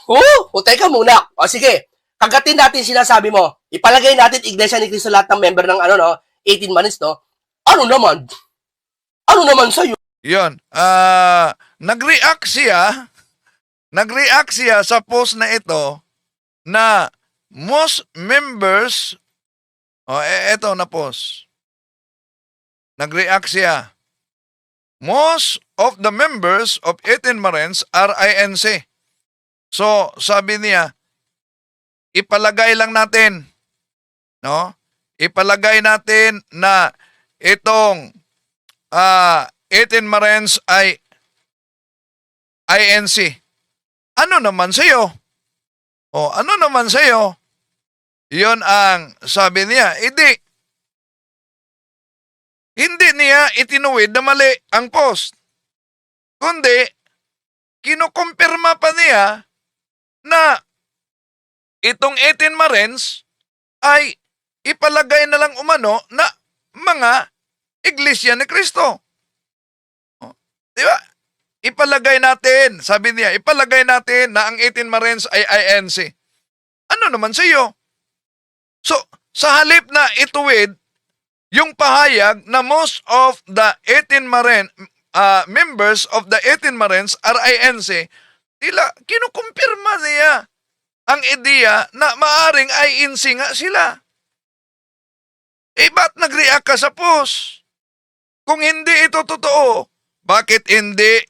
Teka muna. O sige, kagatin natin sinasabi mo. Ipalagay natin Iglesia ni Cristo lahat ng member ng 18 Marines, no? Ano naman? Ano naman sa'yo? Yun. Nag-react siya sa post na ito na most members, eto na post. Nag-react siya. Most of the members of 18 Marines are INC. So, sabi niya, ipalagay lang natin no? Ipalagay natin na itong 18 Marines ay INC. Ano naman sa'yo? O, ano naman sa'yo? Yun ang sabi niya. Hindi niya itinuwid na mali ang post. Kundi, kinukumpirma pa niya na itong 18 Marines ay ipalagay na lang umano na mga Iglesia ni Cristo. Di ba? Ipalagay natin, sabi niya, ipalagay natin na ang 18 Marines ay INC. Ano naman sa iyo? So, sa halip na ituwid yung pahayag na most of the 18 members of the 18 Marines are INC, tila kinukumpirma niya ang ideya na maaring INC nga sila. Ba't nag-react ka sa post? Kung hindi ito totoo, bakit hindi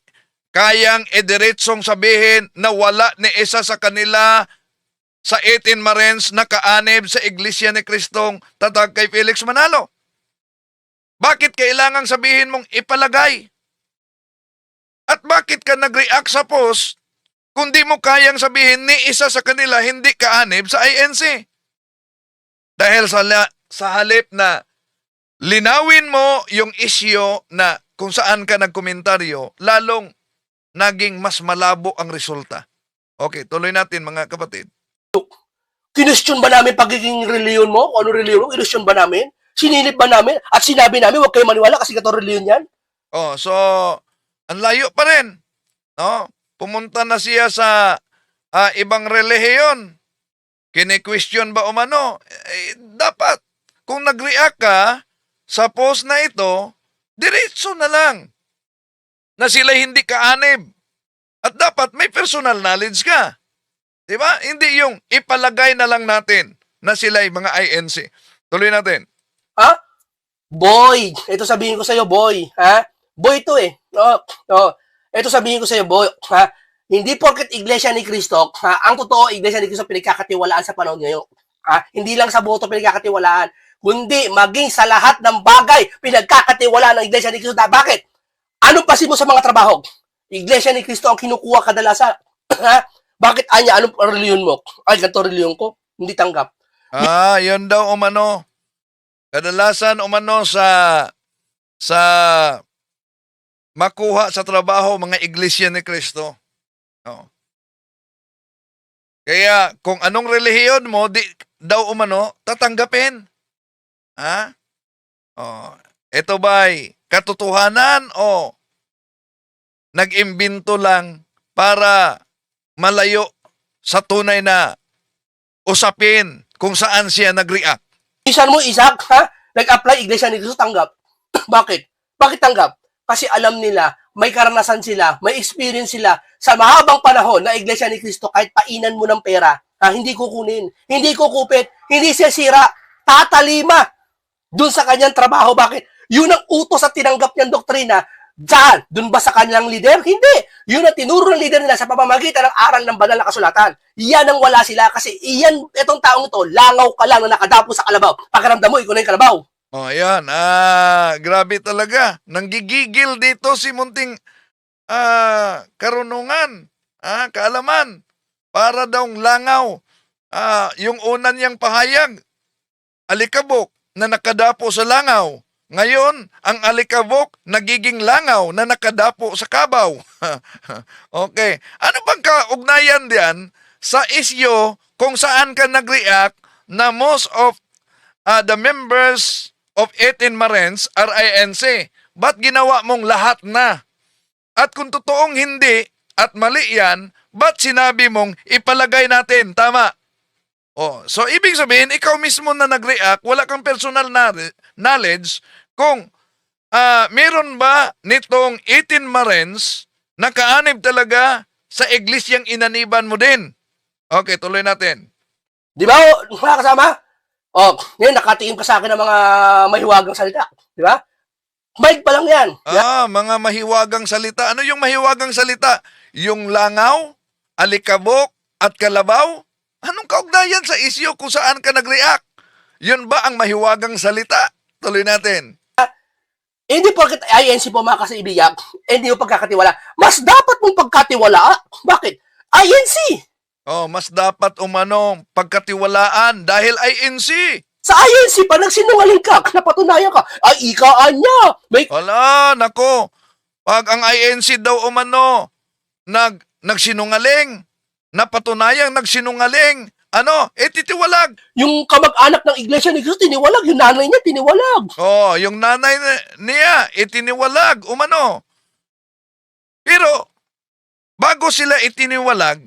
kayang idiretsong sabihin na wala ni isa sa kanila sa 18 Marines na kaanib sa Iglesia ni Kristong tatag kay Felix Manalo? Bakit kailangang sabihin mong ipalagay? At bakit ka nag-react sa post kung di mo kayang sabihin ni isa sa kanila hindi kaanib sa INC? Dahil sa halip na linawin mo yung isyo na kung saan ka nagkomentaryo, lalong naging mas malabo ang resulta. Okay, tuloy natin mga kapatid. Kinustyon ba namin pagiging reliyon mo? Kung ano reliyon mo? Kinustyon ba namin? Sinilip ba namin? At sinabi namin, huwag kayo maniwala kasi gato reliyon yan? Oh, so, ang layo pa rin. No? Pumunta na siya sa ibang relihiyon. Kini-question ba umano? Dapat, kung nag-react ka sa post na ito, diretso na lang na sila hindi kaanib. At dapat may personal knowledge ka. Diba? Hindi yung ipalagay na lang natin na sila ay mga INC. Tuloy natin. Ha? Boy, ito sabihin ko sa'yo, boy. Ha? Boy ito eh. Ito sabihin ko sa'yo, boy. Ha? Hindi porket Iglesia ni Cristo, ha? Ang totoo, Iglesia ni Cristo pinagkakatiwalaan sa panahon ngayon. Ha? Hindi lang sa boto pinagkakatiwalaan, kundi maging sa lahat ng bagay pinagkakatiwalaan ng Iglesia ni Cristo. Bakit? Anong pasin mo sa mga trabaho? Iglesia ni Cristo ang kinukuha kadalasan. Ha? Bakit anya? Anong reliyon mo? Ay, ganito reliyon ko. Hindi tanggap. Yun daw umano. Kadalasan umano sa makuha sa trabaho mga Iglesia ni Cristo. Oh. Kaya kung anong relihiyon mo, di daw umano, tatanggapin. Ha? Oh. Ito ba'y katotohanan o nag-imbento lang para malayo sa tunay na usapin kung saan siya nag-react? Isan mo, Isaac, ha? Nag-apply Iglesia ni Cristo, tanggap. Bakit? Bakit tanggap? Kasi alam nila, may karanasan sila, may experience sila sa mahabang panahon na Iglesia ni Cristo, kahit painan mo ng pera, ha? Hindi kukunin, hindi kukupit, hindi sisira, tatalima dun sa kanyang trabaho. Bakit? Yun ang utos at tinanggap niyang doktrina. Diyan, dun ba sa kanilang leader? Hindi. Yun ang tinuro ng leader nila sa pamamagitan ng aral ng banal na kasulatan. Iyan ang wala sila kasi itong taong ito, langaw ka lang na nakadapo sa kalabaw. Pakiramdam mo, ikaw na yung kalabaw. Oh, ayan. Grabe talaga. Nanggigigil dito si munting karunungan, kaalaman. Para daw langaw. Yung unan niyang pahayag, alikabok na nakadapo sa langaw. Ngayon, ang alikabok nagiging langaw na nakadapo sa kabaw. Okay. Ano bang kaugnayan diyan sa isyo kung saan ka nag-react na most of the members of 18 Marines are INC? Ba't ginawa mong lahat na? At kung totoong hindi at mali yan, ba't sinabi mong ipalagay natin? Tama. Oh, so ibig sabihin, ikaw mismo na nag-react, wala kang personal knowledge kung meron ba nitong 18 Marines na kaanib talaga sa iglesyang inaniban mo din. Okay, tuloy natin. Di ba, mga kasama? Ngayon, nakatiim ka sa akin ng mga mahiwagang salita. Di ba? Mic pa lang yan. Mga mahiwagang salita. Ano yung mahiwagang salita? Yung langaw, alikabok, at kalabaw? Anong kaugnayan sa isyo kung saan ka nag-react? Yun ba ang mahiwagang salita? Tuloy natin. Hindi porket INC po mga kaibigan, hindi mo pagkakatiwala. Mas dapat mong pagkatiwala. Bakit? INC! Oh, mas dapat umano pagkatiwalaan dahil INC. Sa INC pa, nagsinungaling ka, napatunayan ka, ay ikaan niya. May Wala, nako. Pag ang INC daw umano nagsinungaling, napatunayang nagsinungaling, titiwalag. yung kamag-anak ng Iglesia ni Cristo, tiniwalag. Yung nanay niya, tiniwalag. Oh, yung nanay niya, itiniwalag, umano. Pero, bago sila itiniwalag,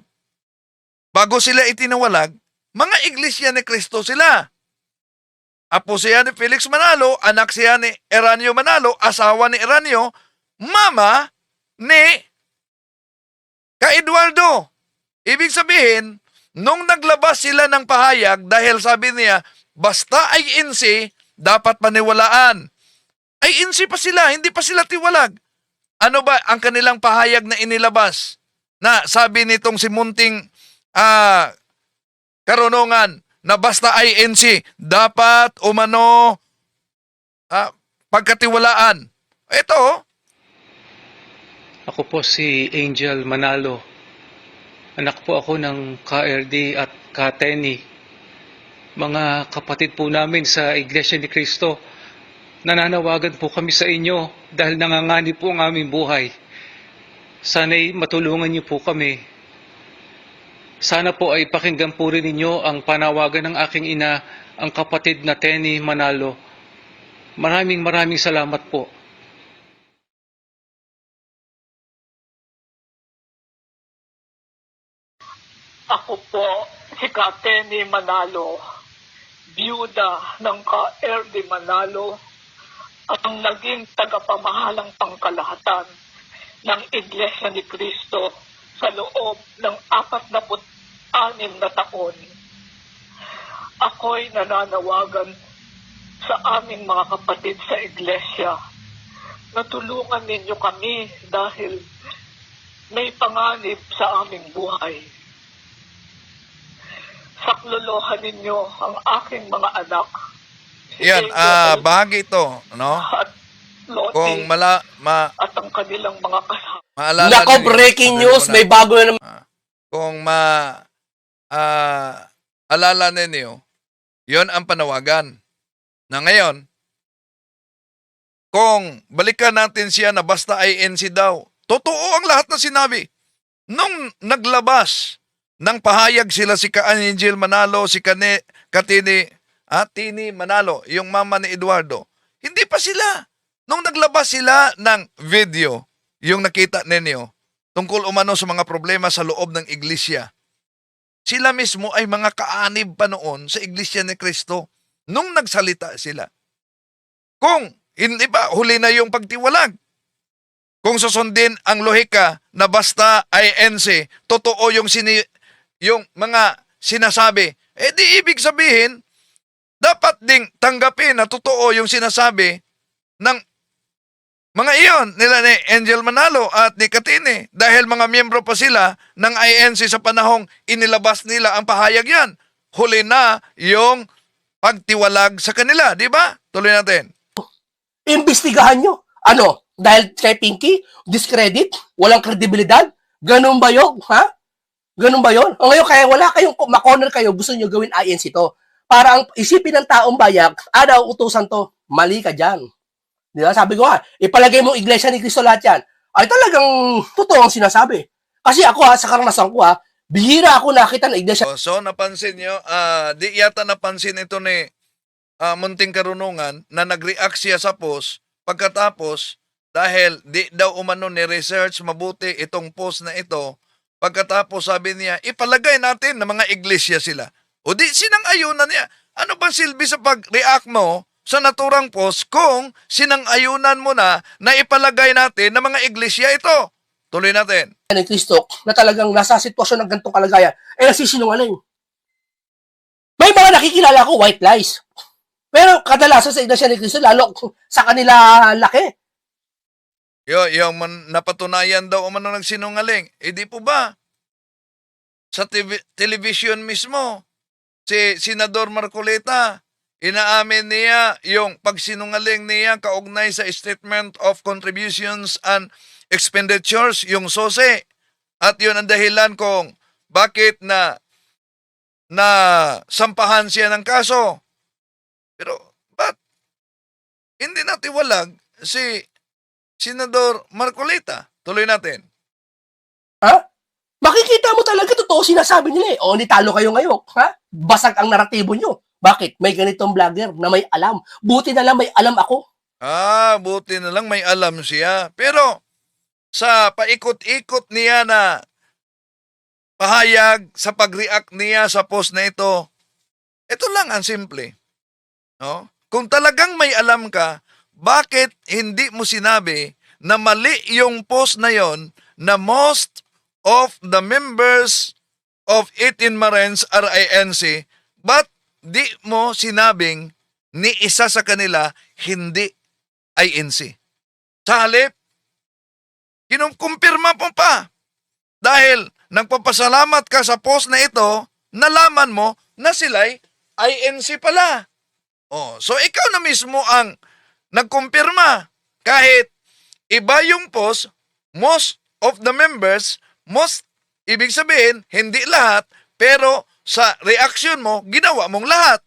mga iglesia ni Cristo sila. Apo siya ni Felix Manalo, anak siya ni Eranio Manalo, asawa ni Eranio, mama ni Ka-Eduardo. Ibig sabihin, nung naglabas sila ng pahayag dahil sabi niya, basta ay INC, dapat paniwalaan. Ay INC pa sila, hindi pa sila tiwalag. Ano ba ang kanilang pahayag na inilabas? Na sabi nitong si Munting Karunungan na basta ay INC, dapat umano pagkatiwalaan. Ito, Ako po si Angel Manalo. Anak po ako ng KRD at Kateni. Mga kapatid po namin sa Iglesia ni Cristo, nananawagan po kami sa inyo dahil nanganganib po ang aming buhay. Sana'y matulungan niyo po kami. Sana po ay pakinggan po rin ninyo ang panawagan ng aking ina, ang kapatid na Tenny Manalo. Maraming salamat po. Ako po si Kateni Manalo, biyuda ng Ka-RD Manalo, ang naging tagapamahalang pangkalahatan ng Iglesia ni Cristo sa loob ng 46 na taon. Ako'y nananawagan sa aming mga kapatid sa Iglesia na tulungan ninyo kami dahil may panganib sa aming buhay. Saklolohan ninyo ang aking mga anak. Si yan, Angel bahagi ito, no? at Lottie Kung at ang kanilang mga kasama. maalala Nako, ninyo, breaking sabi news, mo na, may bago na naman. kung alala ninyo, yon ang panawagan. Na ngayon, kung balikan natin siya na basta INC daw, totoo ang lahat na sinabi. Nung naglabas ng pahayag sila si Ka-Angel Manalo, si Tini Manalo, yung mama ni Eduardo, hindi pa sila. Nung naglabas sila ng video, yung nakita ninyo, tungkol umano sa mga problema sa loob ng iglesia, sila mismo ay mga kaanib pa noon sa Iglesia ni Cristo nung nagsalita sila. Kung hindi ba, huli na yung pagtiwalag. Kung susundin ang lohika na basta INC, totoo yung mga sinasabi, di ibig sabihin, dapat ding tanggapin na totoo yung sinasabi ng mga iyon nila ni Angel Manalo at ni Katini dahil mga miyembro pa sila ng INC sa panahong inilabas nila ang pahayag yan. Huli na yung pagtiwalag sa kanila, di ba? Tuloy natin. Imbestigahan nyo. Ano? Dahil kay Pinky, discredit, walang kredibilidad? Ganun ba yun? Ha? Ganun ba yun? O ngayon, kaya wala kayong makorner kayo, gusto nyo gawin INC to. Para ang isipin ng taong bayan, daw utusan to. Mali ka dyan. Di ba? Sabi ko ipalagay mo Iglesia ni Cristo lahat yan. Ay talagang totoo ang sinasabi. Kasi ako sa karanasan ko bihira ako nakita ng Iglesia. So napansin nyo, di yata napansin ito ni Munting Karunungan na nag-react siya sa post pagkatapos dahil di daw umano ni research mabuti itong post na ito. Pagkatapos sabi niya, ipalagay natin na mga iglesia sila. O di sinang-ayunan niya. Ano bang silbi sa pag-react mo sa naturang post kung sinang-ayunan mo na ipalagay natin na mga iglesia ito? Tuloy natin. Ni Cristo na talagang nasa sitwasyon ng ganitong kalagayan, nagsisinungaling. May mga nakikilala ko, white lies. Pero kadalasan sa Iglesia ni Cristo, lalo sa kanila laki. Yung napatunayan daw umano nagsinungaling. Di po ba? Sa television mismo, si Senador Marcoleta, Inaamin niya yung pagsinungaling niya kaugnay sa Statement of Contributions and Expenditures, yung SOSE. At yun ang dahilan kung bakit na sampahan siya ng kaso. Pero ba't hindi natiwalag si Senador Marcolita? Tuloy natin. Ha? Makikita mo talaga totoo sinasabi nila eh. O, nitalo kayo ngayon. Ha? Basag ang naratibo nyo. Bakit? May ganitong vlogger na may alam. Buti na lang may alam ako. Buti na lang may alam siya. Pero sa paikot-ikot niya na pahayag, sa pag-react niya sa post na ito lang ang simple. No? Kung talagang may alam ka, bakit hindi mo sinabi na mali yung post na yon, na most of the members of 18 Marines are INC, but di mo sinabing ni isa sa kanila hindi INC? Sa halip, kinumpirma mo pa. Dahil nagpapasalamat ka sa post na ito, nalaman mo na sila'y INC pala. So ikaw na mismo ang nagkumpirma. Kahit iba yung post, most of the members, ibig sabihin, hindi lahat, pero sa reaction mo, ginawa mong lahat.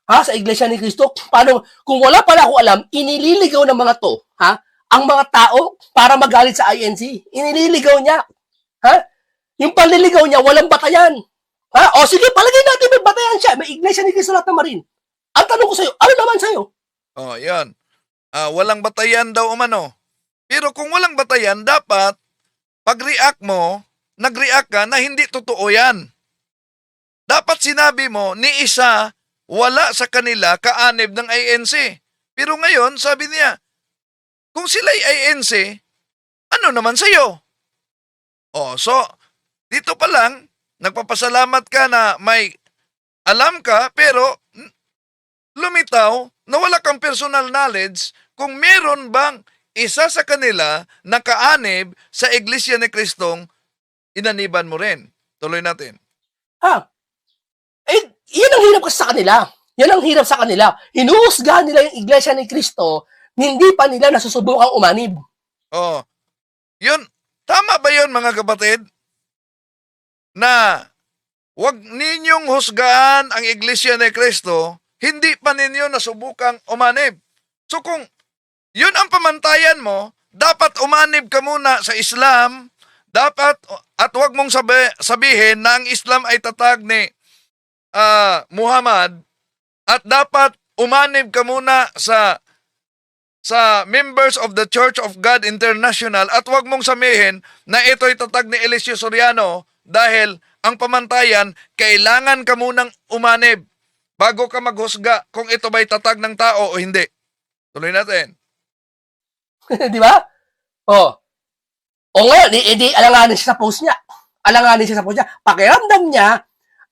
Ha? Sa Iglesia ni Cristo? Paano? Kung wala pala ako alam, inililigaw ng mga to, ha? Ang mga tao para magalit sa INC. Inililigaw niya. Ha? Yung panliligaw niya, walang batayan. Ha? O sige, palagay natin may batayan siya. May Iglesia ni Cristo lahat na marin. Ang tanong ko sa'yo, ano naman sa'yo? Yan. Walang batayan daw umano. Pero kung walang batayan, dapat pag-react mo, nag-react ka na hindi totoo yan. Dapat sinabi mo, ni isa, wala sa kanila kaanib ng INC. Pero ngayon, sabi niya, kung sila'y INC, ano naman sa'yo? So, dito pa lang, nagpapasalamat ka na may alam ka, pero lumitaw na wala kang personal knowledge kung meron bang isa sa kanila na kaanib sa Iglesia ni Kristong, inaniban mo rin. Tuloy natin. Yan ang hirap kasi sa kanila. Yan ang hirap sa kanila. Hinuhusgahan nila yung Iglesia ni Cristo, hindi pa nila nasusubukang umanib. Yun, tama ba yun mga kapatid? Na wag ninyong husgahan ang Iglesia ni Cristo, hindi pa ninyo nasubukang umanib. So kung yun ang pamantayan mo, dapat umanib ka muna sa Islam, dapat, at wag mong sabihin na ang Islam ay tatag ni Muhammad, at dapat umanib ka muna sa members of the Church of God International, at wag mong sabihin na ito'y tatag ni Eliseo Soriano, dahil ang pamantayan, kailangan ka munang umanib bago ka maghusga kung ito ba'y tatag ng tao o hindi. Tuloy natin. Di ba? O ngayon, edi alanganin siya sa post niya. Alanganin siya sa post niya. Pakiramdam niya,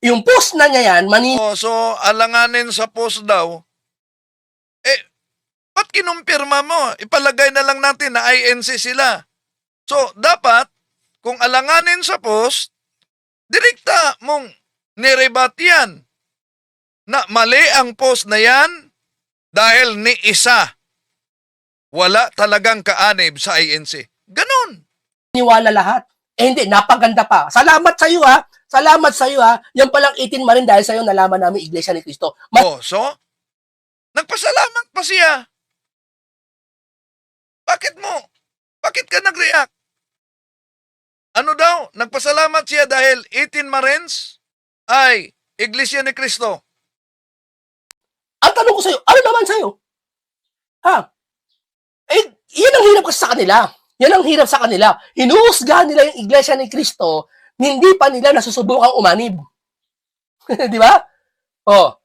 yung post na niya yan, So, alanganin sa post daw. Ba't kinumpirma mo? Ipalagay na lang natin na INC sila. So, dapat, kung alanganin sa post, direkta mong nirebat yan. Na mali ang post na yan dahil ni isa. Wala talagang kaanib sa INC. Ganon. Niwala lahat. Hindi, napaganda pa. Salamat sa iyo ha. Salamat sa iyo ha. Yan palang 18 Marine dahil sa iyo nalaman namin Iglesia ni Cristo. So, nagpasalamat pa siya. Bakit ka nag-react? Ano daw? Nagpasalamat siya dahil 18 Marines ay Iglesia ni Cristo. Ang tanong ko sa iyo, ano naman sa iyo? Yan ang hirap kasi sa kanila. Yan ang hirap sa kanila. Hinuhusgahan nila yung Iglesia ni Cristo, hindi pa nila nasusubukang umanib. Di ba? O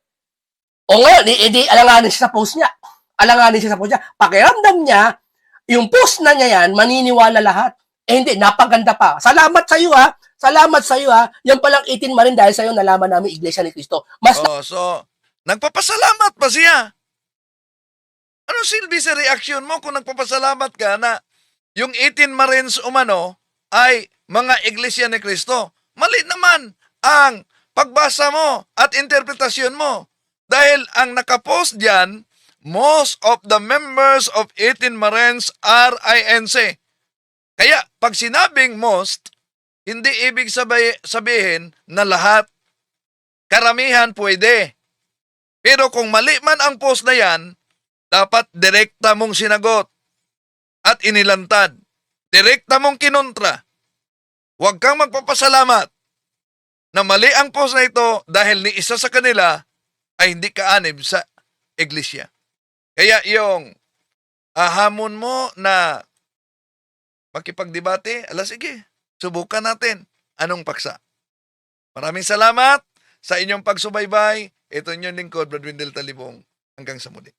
ngayon, edi alanganin siya sa post niya. Alanganin siya sa post niya. Pakiramdam niya, yung post na niya yan, maniniwala lahat. Hindi, napaganda pa. Salamat sa iyo ha. Salamat sa iyo ha. Yan palang 18 Marine dahil sa iyo nalaman namin Iglesia ni Cristo. So, nagpapasalamat pa siya. Ano silbi sa reaction mo kung nagpapasalamat ka na yung 18 Marines umano ay mga Iglesia ni Cristo? Mali naman ang pagbasa mo at interpretasyon mo. Dahil ang nakapost diyan, most of the members of 18 Maren's are INC. Kaya pag sinabing most, hindi ibig sabihin na lahat. Karamihan pwede. Pero kung mali man ang post na yan, dapat direkta mong sinagot at inilantad. Direkta mong kinontra. Huwag kang magpapasalamat na mali ang post na ito dahil ni isa sa kanila ay hindi kaanib sa iglesia. Kaya yung hamon mo na makipagdebate, sige, subukan natin anong paksa. Maraming salamat sa inyong pagsubaybay. Ito inyong lingkod, Brad Wendell Talibong. Hanggang sa muli.